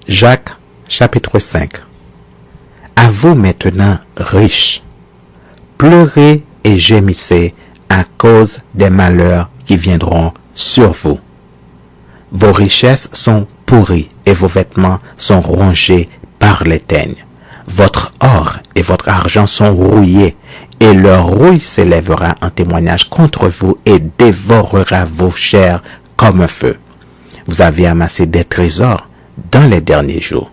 Jacques, chapitre 5. À vous maintenant, riches, pleurez et gémissez à cause des malheurs qui viendront sur vous. Vos richesses sont pourries et vos vêtements sont rongés par les teignes. Votre or et votre argent sont rouillés, et leur rouille s'élèvera en témoignage contre vous et dévorera vos chairs comme un feu. Vous avez amassé des trésors dans les derniers jours.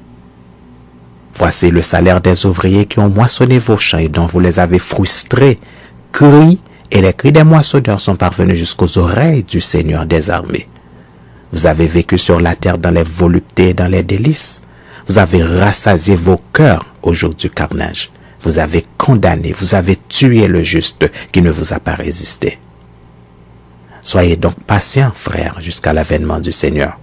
Voici le salaire des ouvriers qui ont moissonné vos champs et dont vous les avez frustrés. Cris et les cris des moissonneurs sont parvenus jusqu'aux oreilles du Seigneur des armées. Vous avez vécu sur la terre dans les voluptés et dans les délices. Vous avez rassasié vos cœurs au jour du carnage. Vous avez condamné, vous avez tué le juste qui ne vous a pas résisté. Soyez donc patients, frères, jusqu'à l'avènement du Seigneur.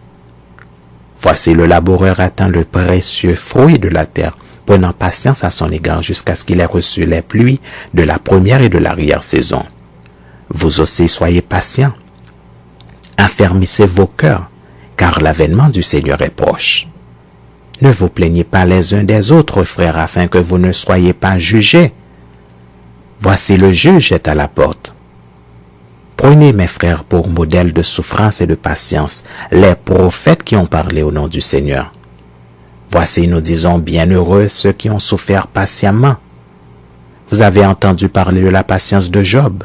Voici le laboureur atteint le précieux fruit de la terre, prenant patience à son égard jusqu'à ce qu'il ait reçu les pluies de la première et de l'arrière-saison. Vous aussi soyez patients. Affermissez vos cœurs, car l'avènement du Seigneur est proche. Ne vous plaignez pas les uns des autres, frères, afin que vous ne soyez pas jugés. Voici le juge est à la porte. Prenez, mes frères, pour modèle de souffrance et de patience, les prophètes qui ont parlé au nom du Seigneur. Voici, nous disons, bienheureux ceux qui ont souffert patiemment. Vous avez entendu parler de la patience de Job,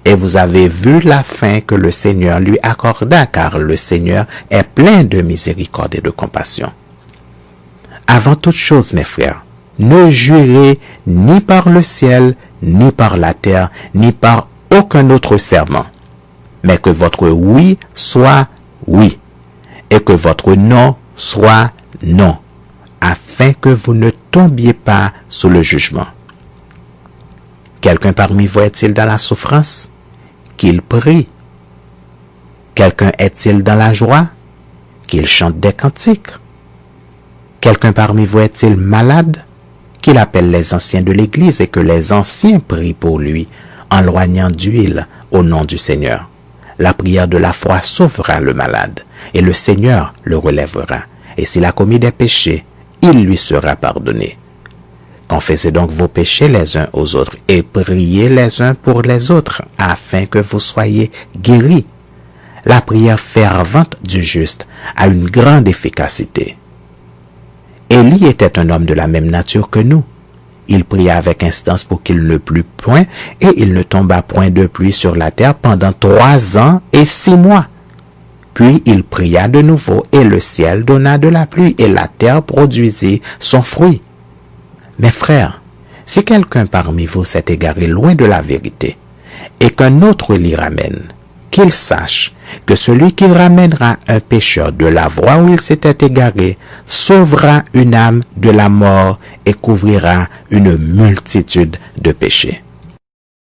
et vous avez vu la fin que le Seigneur lui accorda, car le Seigneur est plein de miséricorde et de compassion. Avant toute chose, mes frères, ne jurez ni par le ciel, ni par la terre, ni par aucun autre serment, mais que votre oui soit oui, et que votre non soit non, afin que vous ne tombiez pas sous le jugement. Quelqu'un parmi vous est-il dans la souffrance? Qu'il prie. Quelqu'un est-il dans la joie? Qu'il chante des cantiques. Quelqu'un parmi vous est-il malade? Qu'il appelle les anciens de l'Église et que les anciens prient pour lui, en loignant d'huile au nom du Seigneur. La prière de la foi sauvera le malade, et le Seigneur le relèvera. Et s'il a commis des péchés, il lui sera pardonné. Confessez donc vos péchés les uns aux autres, et priez les uns pour les autres, afin que vous soyez guéris. La prière fervente du juste a une grande efficacité. Élie était un homme de la même nature que nous. Il pria avec instance pour qu'il ne plût point, et il ne tomba point de pluie sur la terre pendant 3 ans et 6 mois. Puis il pria de nouveau, et le ciel donna de la pluie, et la terre produisit son fruit. Mes frères, si quelqu'un parmi vous s'est égaré loin de la vérité, et qu'un autre l'y ramène, qu'il sache que celui qui ramènera un pécheur de la voie où il s'était égaré sauvera une âme de la mort et couvrira une multitude de péchés.